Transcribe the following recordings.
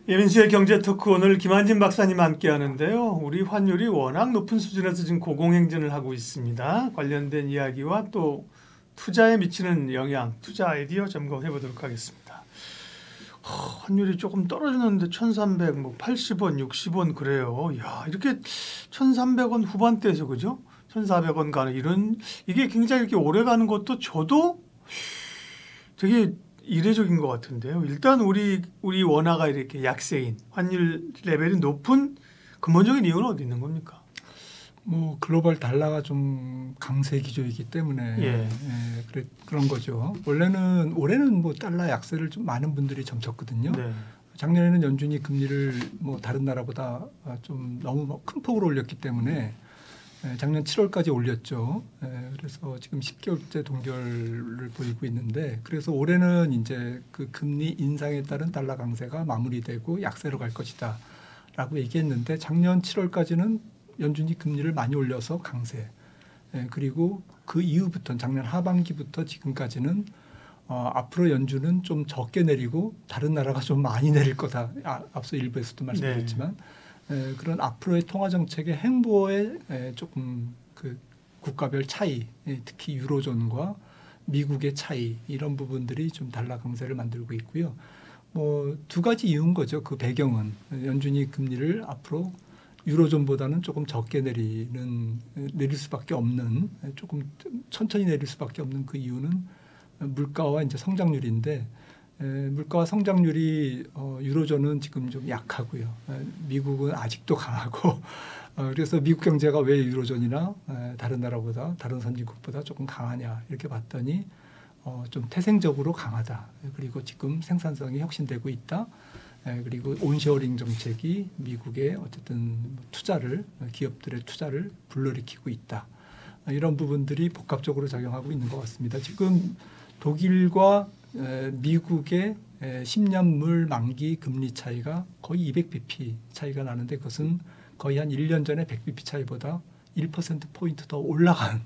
예민수의 경제 토크 오늘 김한진 박사님 함께 하는데요. 우리 환율이 워낙 높은 수준에서 지금 고공행진을 하고 있습니다. 관련된 이야기와 또 투자에 미치는 영향, 투자 아이디어 점검해 보도록 하겠습니다. 환율이 조금 떨어지는데 1,300, 뭐 80원, 60원 그래요. 야, 이렇게 1,300원 후반대에서 그죠? 1,400원 가는 이런 이게 굉장히 이렇게 오래 가는 것도 저도 되게 이례적인 것 같은데요. 일단 우리 원화가 이렇게 약세인 환율 레벨이 높은 근본적인 이유는 어디 있는 겁니까? 뭐 글로벌 달러가 좀 강세 기조이기 때문에 예. 그런 거죠. 올해는 뭐 달러 약세를 좀 많은 분들이 점쳤거든요. 네. 작년에는 연준이 금리를 뭐 다른 나라보다 좀 너무 큰 폭으로 올렸기 때문에 작년 7월까지 올렸죠. 그래서 지금 10개월째 동결을 보이고 있는데, 그래서 올해는 이제 그 금리 인상에 따른 달러 강세가 마무리되고 약세로 갈 것이다라고 얘기했는데, 작년 7월까지는 연준이 금리를 많이 올려서 강세. 그리고 그 이후부터 작년 하반기부터 지금까지는 앞으로 연준은 좀 적게 내리고 다른 나라가 좀 많이 내릴 거다. 앞서 일부에서도 말씀드렸지만. 그런 앞으로의 통화 정책의 행보에 조금 그 국가별 차이, 특히 유로존과 미국의 차이, 이런 부분들이 좀 달러 강세를 만들고 있고요. 뭐 두 가지 이유인 거죠. 그 배경은 연준이 금리를 앞으로 유로존보다는 조금 적게 내릴 수밖에 없는, 조금 천천히 내릴 수밖에 없는 그 이유는 물가와 이제 성장률인데, 물가와 성장률이 유로존은 지금 좀 약하고요. 미국은 아직도 강하고 그래서 미국 경제가 왜 유로존이나 다른 나라보다, 다른 선진국보다 조금 강하냐 이렇게 봤더니 좀 태생적으로 강하다. 그리고 지금 생산성이 혁신되고 있다. 그리고 온쇼어링 정책이 미국의 어쨌든 기업들의 투자를 불러일으키고 있다. 이런 부분들이 복합적으로 작용하고 있는 것 같습니다. 지금 독일과 미국의 10년물 만기 금리 차이가 거의 200bp 차이가 나는데, 그것은 거의 한 1년 전에 100bp 차이보다 1%포인트 더 올라간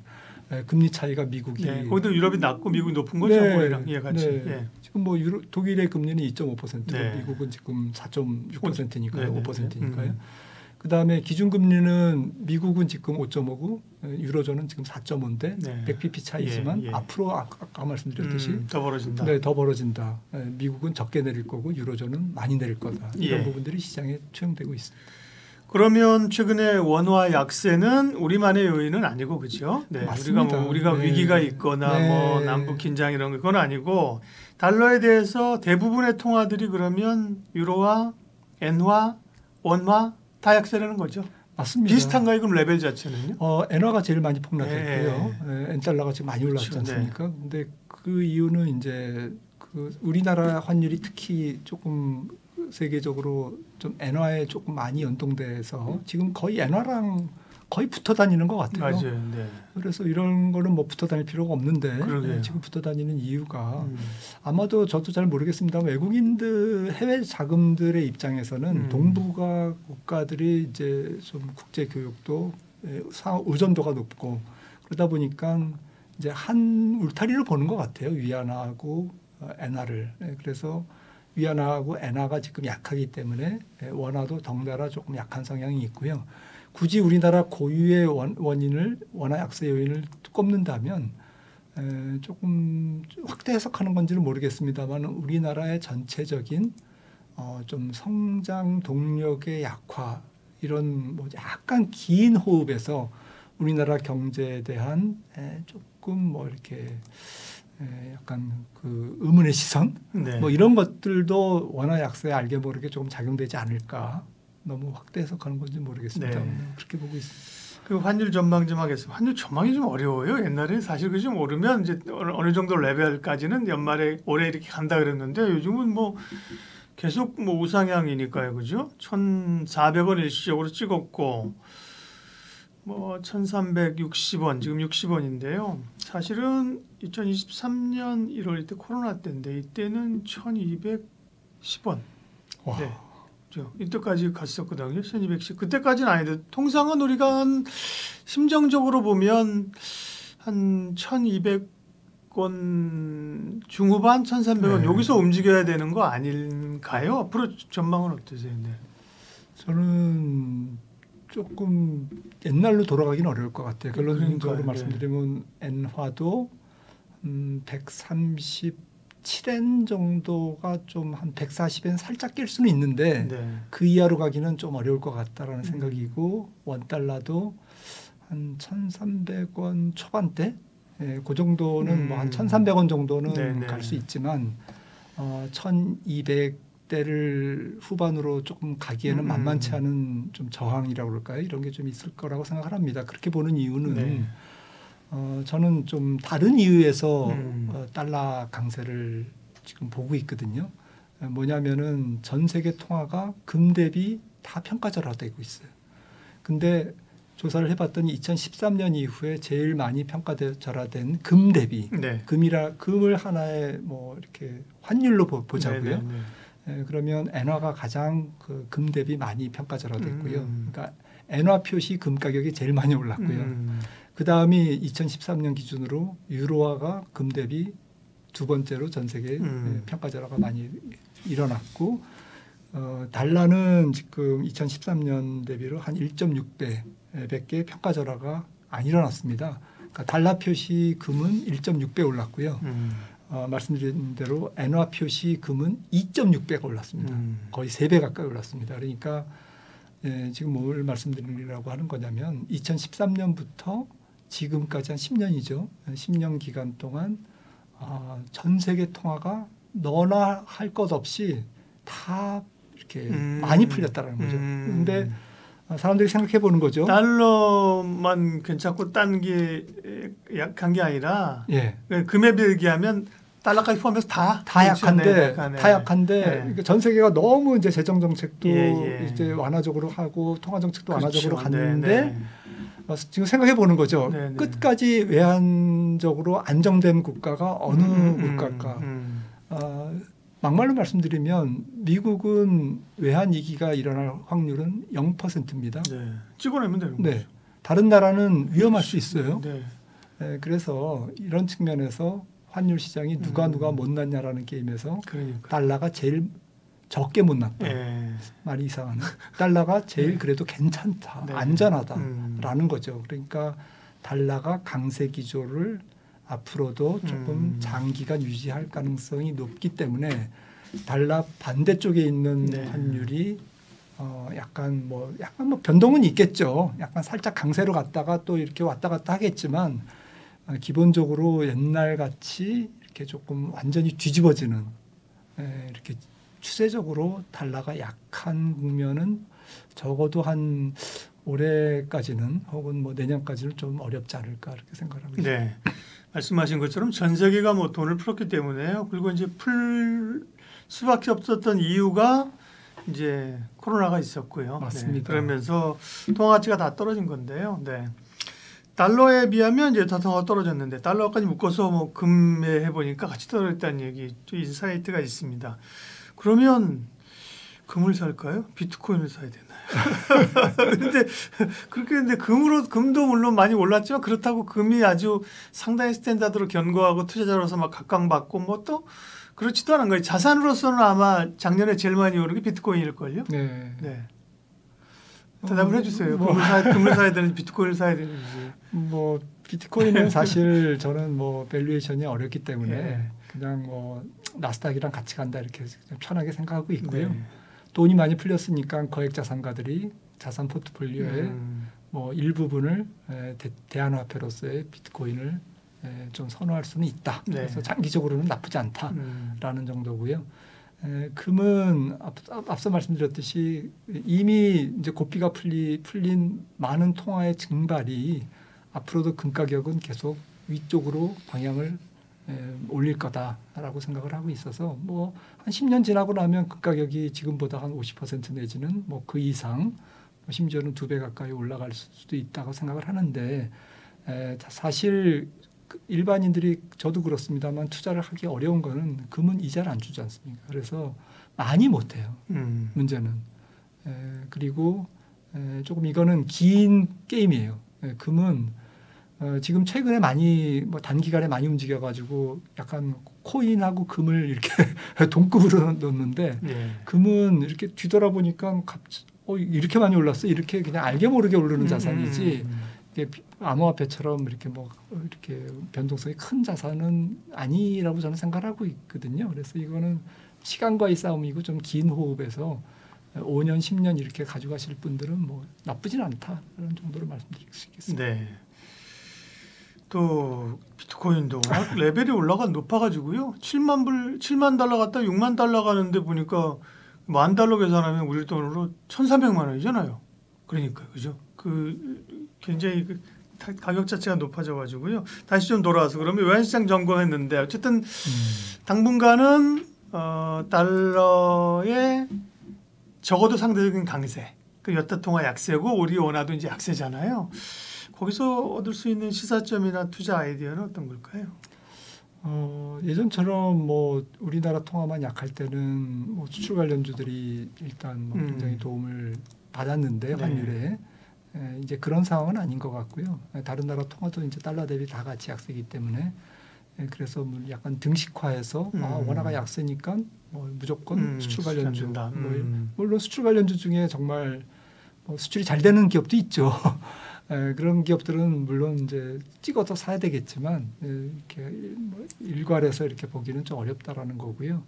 금리 차이가 미국이. 거기도 유럽이 낮고 미국이 높은 거죠. 올해랑 같이. 네. 지금 뭐 독일의 금리는 2.5%, 네. 미국은 지금 4.6%니까요. 네. 5%니까요. 그다음에 기준금리는 미국은 지금 5.5고 유로존은 지금 4.5인데 100bp 차이지만 앞으로 아까 말씀드렸듯이 더 벌어진다. 네, 더 벌어진다. 미국은 적게 내릴 거고 유로존은 많이 내릴 거다. 이런 부분들이 시장에 투영되고 있습니다. 그러면 최근에 원화 약세는 우리만의 요인은 아니고 그렇죠? 네, 맞습니다. 우리가 위기가 있거나 뭐 남북 긴장 이런 건 아니고, 달러에 대해서 대부분의 통화들이 그러면 유로화, 엔화, 원화 다 약세라는 거죠. 맞습니다. 비슷한가요? 그럼 레벨 자체는요? 엔화가 제일 많이 폭락했고요. 엔달러가 지금 많이 올랐지 않습니까? 근데 그 이유는 이제 그 우리나라 환율이 특히 조금 세계적으로 좀 엔화에 조금 많이 연동돼서 지금 거의 엔화랑 거의 붙어 다니는 것 같아요. 맞아요. 네. 그래서 이런 거는 뭐 붙어 다닐 필요가 없는데 지금 붙어 다니는 이유가 아마도 저도 잘 모르겠습니다. 외국인들 해외 자금들의 입장에서는 동북아 국가들이 이제 좀 국제 교육도 의존도가 높고 그러다 보니까 이제 한 울타리를 보는 것 같아요. 위안화하고 엔화를. 그래서 위안화하고 엔화가 지금 약하기 때문에 원화도 덩달아 조금 약한 성향이 있고요. 굳이 우리나라 고유의 원화 약세 요인을 꼽는다면 조금 확대 해석하는 건지는 모르겠습니다만, 우리나라의 전체적인 좀 성장 동력의 약화, 이런 뭐 약간 긴 호흡에서 우리나라 경제에 대한 조금 뭐 이렇게 약간 그 의문의 시선, 뭐 이런 것들도 원화 약세에 알게 모르게 조금 작용되지 않을까. 너무 확대 해석하는 건지 모르겠습니다. 그렇게 보고 있습니다. 그 환율 전망 좀 하겠습니다. 환율 전망이 좀 어려워요. 옛날에 사실 그 좀 오르면 이제 어느 정도 레벨까지는 연말에 올해 이렇게 간다 그랬는데, 요즘은 뭐 계속 뭐 우상향이니까요, 그죠? 1,400원 일시적으로 찍었고, 뭐 1,360원, 지금 60원인데요. 사실은 2023년 1월 이때 코로나 때인데 이때는 1,210원. 와. 네. 이때까지 갔었거든요. 1210. 그때까지는 아닌데, 통상은 우리가 한 심정적으로 보면 한 1200 원권 중후반 1,300원 네. 여기서 움직여야 되는 거 아닌가요? 앞으로 전망은 어떠세요? 네. 저는 조금 옛날로 돌아가긴 어려울 것 같아요. 결론적으로 그러니까요. 말씀드리면 엔화도 137엔 정도가 좀 한 140엔 살짝 낄 수는 있는데 네. 그 이하로 가기는 좀 어려울 것 같다라는 생각이고 원달러도 한 1,300원 초반대 그 정도는 뭐 한 1,300원 정도는 네네. 갈 수 있지만 1,200대를 후반으로 조금 가기에는 만만치 않은 좀 저항이라고 그럴까요? 이런 게 좀 있을 거라고 생각을 합니다. 그렇게 보는 이유는 네. 저는 좀 다른 이유에서 음. 달러 강세를 지금 보고 있거든요. 뭐냐면은 전 세계 통화가 금 대비 다 평가절하되고 있어요. 근데 조사를 해봤더니 2013년 이후에 제일 많이 평가절하된 금 대비 네. 금을 하나의 뭐 이렇게 환율로 보자고요. 네, 네, 네. 그러면 엔화가 가장 그 금 대비 많이 평가절하됐고요. 그러니까 엔화 표시 금 가격이 제일 많이 올랐고요. 그 다음이 2013년 기준으로 유로화가 금 대비 두 번째로 전 세계 평가절하가 많이 일어났고 달러는 지금 2013년 대비로 한 1.6배밖에 평가절하가 안 일어났습니다. 그러니까 달러 표시 금은 1.6배 올랐고요. 말씀드린 대로 엔화 표시 금은 2.6배가 올랐습니다. 거의 3배 가까이 올랐습니다. 그러니까 지금 뭘 말씀드리려고 하는 거냐면 2013년부터 지금까지 한 10년이죠. 10년 기간 동안 전 세계 통화가 너나 할 것 없이 다 이렇게 많이 풀렸다라는 거죠. 그런데 사람들이 생각해 보는 거죠. 달러만 괜찮고 딴 게 약한 게 아니라 예. 금에 비교하면 달러까지 포함해서 다 약한데 네. 전 세계가 너무 이제 재정 정책도 예. 이제 완화적으로 하고 통화 정책도 그렇죠. 완화적으로 갔는데 네, 네. 지금 생각해 보는 거죠. 네, 네. 끝까지 외환적으로 안정된 국가가 어느 국가일까? 막말로 말씀드리면 미국은 외환 위기가 일어날 확률은 0%입니다. 네. 찍어내면 되는 네. 거죠. 다른 나라는 위험할 수 있어요. 네. 그래서 이런 측면에서 환율 시장이 누가 못났냐라는 게임에서 그러니까. 달러가 제일 적게 못났다. 예. 말이 이상하네. 달러가 제일 그래도 괜찮다, 네. 안전하다라는 거죠. 그러니까 달러가 강세 기조를 앞으로도 조금 장기간 유지할 가능성이 높기 때문에 달러 반대쪽에 있는 네. 환율이 약간 뭐 변동은 있겠죠. 약간 살짝 강세로 갔다가 또 이렇게 왔다 갔다 하겠지만 기본적으로 옛날 같이 이렇게 조금 완전히 뒤집어지는 이렇게 추세적으로 달러가 약한 국면은 적어도 한 올해까지는 혹은 뭐 내년까지는 좀 어렵지 않을까 이렇게 생각하고 있습니다. 네. 말씀하신 것처럼 전 세계가 뭐 돈을 풀었기 때문에요. 그리고 이제 풀 수밖에 없었던 이유가 이제 코로나가 있었고요. 맞습니다. 네. 그러면서 통화 가치가 다 떨어진 건데요. 네. 달러에 비하면 이제 더 떨어졌는데 달러까지 묶어서 뭐 금에 해보니까 같이 떨어졌다는 얘기 인사이트가 있습니다. 그러면 금을 살까요? 비트코인을 사야 되나요? 그런데 그렇게 했는데 금도 물론 많이 올랐지만 그렇다고 금이 아주 상당히 스탠다드로 견고하고 투자자로서 막 각광받고 뭐 또 그렇지도 않은 거예요. 자산으로서는 아마 작년에 제일 많이 오른 게 비트코인일걸요. 네. 네. 대답을 해주세요. 금을 사야 되는지 비트코인을 사야 되는지. 뭐 비트코인은 사실 저는 뭐 밸류에이션이 어렵기 때문에 네. 그냥 뭐 나스닥이랑 같이 간다 이렇게 그냥 편하게 생각하고 있고요. 네. 돈이 많이 풀렸으니까 거액 자산가들이 자산 포트폴리오의 뭐 일부분을 대안화폐로서의 비트코인을 좀 선호할 수는 있다. 네. 그래서 장기적으로는 나쁘지 않다라는 정도고요. 금은 앞서 말씀드렸듯이 이미 이제 고삐가 풀린 많은 통화의 증발이 앞으로도 금 가격은 계속 위쪽으로 방향을 올릴 거다라고 생각을 하고 있어서 뭐 한 10년 지나고 나면 금 가격이 지금보다 한 50% 내지는 뭐 그 이상 심지어는 2배 가까이 올라갈 수도 있다고 생각을 하는데 사실 일반인들이 저도 그렇습니다만 투자를 하기 어려운 거는 금은 이자를 안 주지 않습니까? 그래서 많이 못 해요. 문제는. 그리고 조금 이거는 긴 게임이에요. 금은 지금 최근에 많이 뭐 단기간에 많이 움직여가지고 약간 코인하고 금을 이렇게 동급으로 놓는데 예. 금은 이렇게 뒤돌아보니까 이렇게 많이 올랐어 이렇게 그냥 알게 모르게 오르는 자산이지 이게 암호화폐처럼 이렇게 뭐 이렇게 변동성이 큰 자산은 아니라고 저는 생각을 하고 있거든요. 그래서 이거는 시간과의 싸움이고 좀 긴 호흡에서 5년, 10년 이렇게 가져가실 분들은 뭐 나쁘진 않다 이런 정도로 말씀드릴 수 있겠습니다. 네. 또 비트코인도 워낙 레벨이 높아가지고요. 7만 달러 갔다 6만 달러 가는데 보니까 $10,000 계산하면 우리 돈으로 1,300만 원이잖아요. 그러니까 그죠? 굉장히 가격 자체가 높아져가지고요. 다시 좀 돌아와서 그러면 외환시장 점검했는데 어쨌든 당분간은 달러의 적어도 상대적인 강세, 그 여타 통화 약세고 우리 원화도 이제 약세잖아요. 거기서 얻을 수 있는 시사점이나 투자 아이디어는 어떤 걸까요? 예전처럼 뭐 우리나라 통화만 약할 때는 뭐 수출 관련주들이 일단 뭐 굉장히 도움을 받았는데 네. 환율에 이제 그런 상황은 아닌 것 같고요. 다른 나라 통화도 이제 달러 대비 다 같이 약세이기 때문에 그래서 뭐 약간 등식화해서 원화가 약세니까 뭐 무조건 수출 관련주. 물론 수출 관련주 중에 정말 뭐 수출이 잘 되는 기업도 있죠. 그런 기업들은 물론 이제 찍어서 사야 되겠지만 이렇게 뭐 일괄해서 이렇게 보기는 좀 어렵다라는 거고요.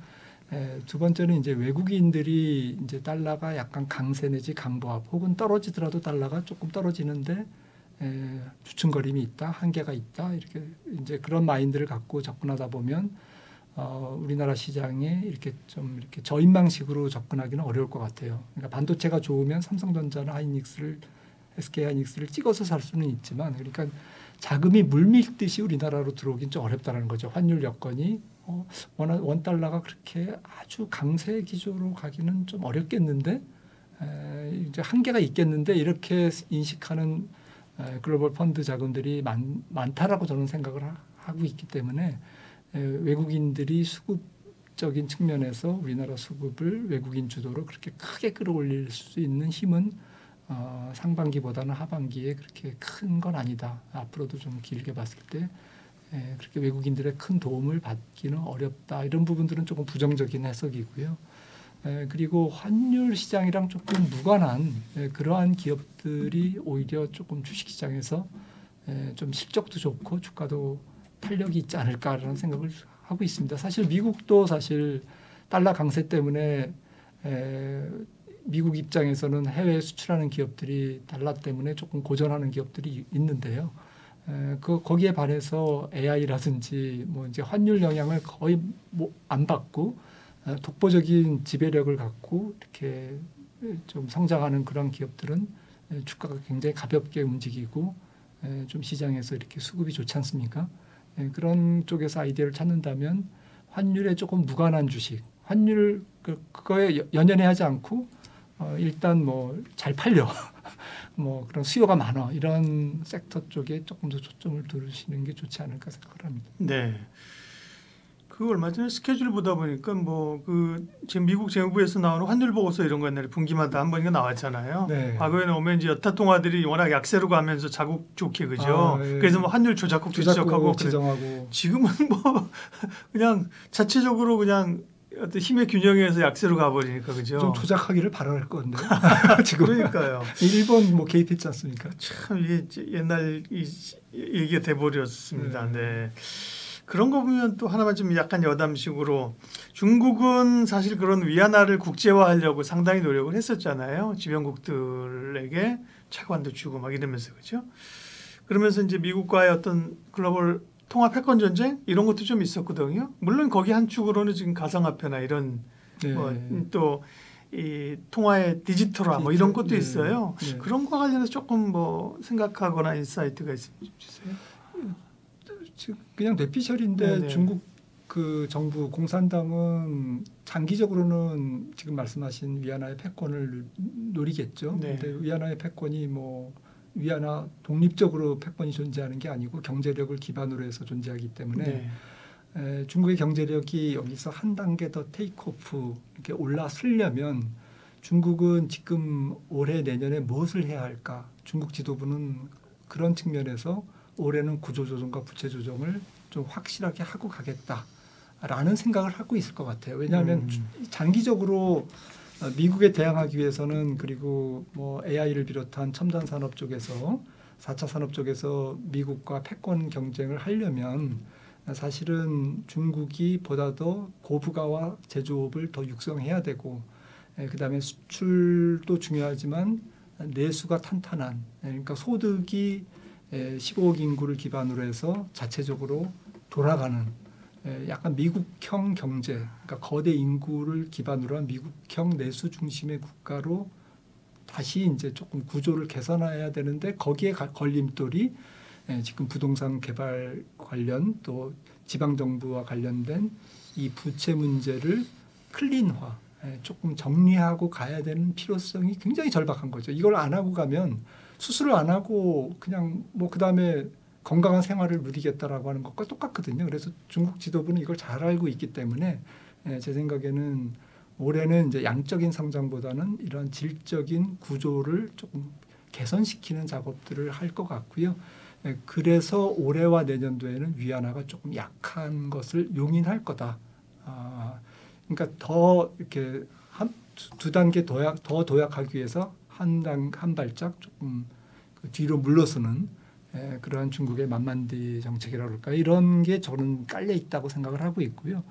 두 번째는 이제 외국인들이 이제 달러가 약간 강세 내지 강보합 혹은 떨어지더라도 달러가 조금 떨어지는데 주춤거림이 있다, 한계가 있다 이렇게 이제 그런 마인드를 갖고 접근하다 보면 우리나라 시장에 이렇게 좀 이렇게 저인망식으로 접근하기는 어려울 것 같아요. 그러니까 반도체가 좋으면 삼성전자나 SK 하이닉스를 찍어서 살 수는 있지만 그러니까 자금이 물밀듯이 우리나라로 들어오긴 좀 어렵다는 거죠. 환율 여건이 원 달러가 그렇게 아주 강세 기조로 가기는 좀 어렵겠는데 이제 한계가 있겠는데 이렇게 인식하는 글로벌 펀드 자금들이 많다라고 저는 생각을 하고 있기 때문에 외국인들이 수급적인 측면에서 우리나라 수급을 외국인 주도로 그렇게 크게 끌어올릴 수 있는 힘은 상반기보다는 하반기에 그렇게 큰 건 아니다. 앞으로도 좀 길게 봤을 때 그렇게 외국인들의 큰 도움을 받기는 어렵다. 이런 부분들은 조금 부정적인 해석이고요. 그리고 환율 시장이랑 조금 무관한 그러한 기업들이 오히려 조금 주식시장에서 좀 실적도 좋고 주가도 탄력이 있지 않을까라는 생각을 하고 있습니다. 사실 미국도 사실 달러 강세 때문에 미국 입장에서는 해외에 수출하는 기업들이 달러 때문에 조금 고전하는 기업들이 있는데요. 거기에 반해서 AI라든지 뭐 이제 환율 영향을 거의 안 받고 독보적인 지배력을 갖고 이렇게 좀 성장하는 그런 기업들은 주가가 굉장히 가볍게 움직이고 좀 시장에서 이렇게 수급이 좋지 않습니까? 그런 쪽에서 아이디어를 찾는다면 환율에 조금 무관한 주식, 환율 그거에 연연해 하지 않고 일단 뭐 잘 팔려 뭐 그런 수요가 많아 이런 섹터 쪽에 조금 더 초점을 두시는 게 좋지 않을까 생각을 합니다. 네. 그 얼마 전에 스케줄 보다 보니까 지금 미국 재무부에서 나오는 환율 보고서 이런 거 옛날에 분기마다 한 번인가 나왔잖아요. 네. 과거에는 오면 이제 여타 통화들이 워낙 약세로 가면서 자국 좋게 그죠. 그래서 뭐 환율 조작국 지적하고 지정하고 지금은 뭐 그냥 자체적으로 그냥 어떤 힘의 균형에서 약세로 가버리니까 그죠. 좀 조작하기를 바랄 건데 지금 그러니까요. 일본 뭐 개입했지 않습니까? 참 이게 옛날 얘기가 돼버렸습니다. 네. 그런 거 보면 또 하나만 좀 약간 여담식으로 중국은 사실 그런 위안화를 국제화하려고 상당히 노력을 했었잖아요. 주변국들에게 채권도 주고 막 이러면서 그렇죠. 그러면서 이제 미국과의 어떤 글로벌 통화 패권 전쟁 이런 것도 좀 있었거든요. 물론 거기 한 축으로는 지금 가상화폐나 이런 또 이 통화의 디지털화 뭐 이런 것도 있어요. 그런 거 관련해서 조금 뭐 생각하거나 인사이트가 있으면 좀 주세요. 그냥 뇌피셜인데 중국 그 정부 공산당은 장기적으로는 지금 말씀하신 위안화의 패권을 노리겠죠. 그런데 위안화의 패권이 뭐 위안화 독립적으로 패권이 존재하는 게 아니고 경제력을 기반으로 해서 존재하기 때문에 중국의 경제력이 여기서 한 단계 더 테이크오프 이렇게 올라서려면 중국은 지금 올해 내년에 무엇을 해야 할까? 중국 지도부는 그런 측면에서 올해는 구조조정과 부채조정을 좀 확실하게 하고 가겠다라는 생각을 하고 있을 것 같아요. 왜냐하면 장기적으로 미국에 대항하기 위해서는 그리고 뭐 AI를 비롯한 첨단 산업 쪽에서 4차 산업 쪽에서 미국과 패권 경쟁을 하려면 사실은 중국이 보다 더 고부가와 제조업을 더 육성해야 되고 그다음에 수출도 중요하지만 내수가 탄탄한 그러니까 소득이 15억 인구를 기반으로 해서 자체적으로 돌아가는 약간 미국형 경제 그러니까 거대 인구를 기반으로 한 미국형 내수 중심의 국가로 다시 이제 조금 구조를 개선해야 되는데 거기에 걸림돌이 지금 부동산 개발 관련 또 지방 정부와 관련된 이 부채 문제를 클린화 조금 정리하고 가야 되는 필요성이 굉장히 절박한 거죠. 이걸 안 하고 가면 수술을 안 하고 그냥 뭐 그다음에 건강한 생활을 누리겠다라고 하는 것과 똑같거든요. 그래서 중국 지도부는 이걸 잘 알고 있기 때문에 제 생각에는 올해는 이제 양적인 성장보다는 이런 질적인 구조를 조금 개선시키는 작업들을 할 것 같고요. 그래서 올해와 내년도에는 위안화가 조금 약한 것을 용인할 거다. 그러니까 더 이렇게 두 단계 더 도약하기 위해서 한 발짝 조금 뒤로 물러서는 그러한 중국의 만만디 정책이라고 할까 이런 게 저는 깔려 있다고 생각을 하고 있고요.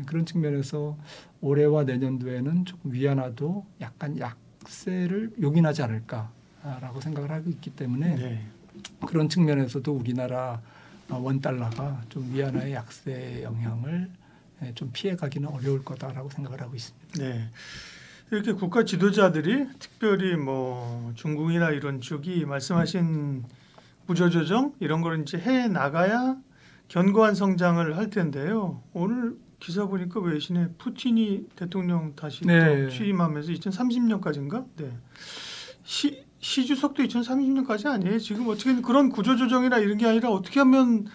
그런 측면에서 올해와 내년도에는 조금 위안화도 약간 약세를 용인하지 않을까라고 생각을 하고 있기 때문에 네. 그런 측면에서도 우리나라 원달러가 좀 위안화의 약세 영향을 좀 피해가기는 어려울 거다라고 생각을 하고 있습니다. 네. 이렇게 국가 지도자들이 특별히 뭐 중국이나 이런 쪽이 말씀하신 구조조정 이런 걸 이제 해 나가야 견고한 성장을 할 텐데요. 오늘 기사 보니까 외신에 푸틴이 대통령 다시 또 취임하면서 2030년까지인가? 네. 시 주석도 2030년까지 아니에요. 지금 어떻게 그런 구조조정이나 이런 게 아니라 어떻게 하면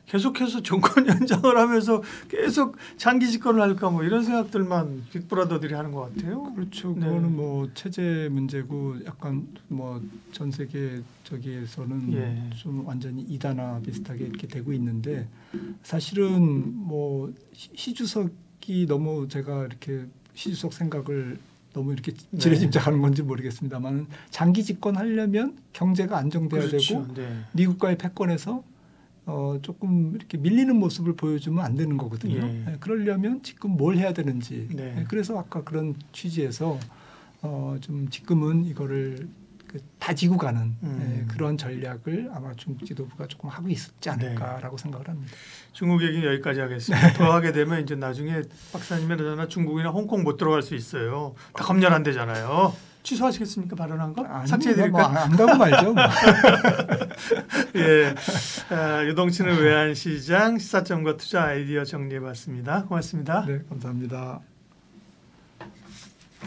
계속해서 정권 연장을 하면서 계속 장기 집권을 할까 뭐 이런 생각들만 빅브라더들이 하는 것 같아요. 그렇죠. 네. 그거는 뭐 체제 문제고 약간 뭐 전 세계 저기에서는 좀 완전히 이단화 비슷하게 이렇게 되고 있는데 사실은 뭐 시주석이 너무 제가 이렇게 시주석 생각을 너무 이렇게 지레짐작하는 건지 모르겠습니다만 장기 집권하려면 경제가 안정돼야 되고 미국과의 패권에서 조금 이렇게 밀리는 모습을 보여주면 안 되는 거거든요. 그러려면 지금 뭘 해야 되는지. 그래서 아까 그런 취지에서 좀 지금은 이거를 다지고 가는 그런 전략을 아마 중국 지도부가 조금 하고 있지 않을까라고 생각을 합니다. 중국 얘기는 여기까지 하겠습니다. 더 하게 되면 이제 나중에 박사님이나 중국이나 홍콩 못 들어갈 수 있어요. 다 검열 안 되잖아요. 취소하시겠습니까? 발언한 거? 삭제해드릴까요? 뭐 안 가고 말죠. 뭐. 예, 유동치는 외환시장 시사점과 투자 아이디어 정리해봤습니다. 고맙습니다. 네, 감사합니다.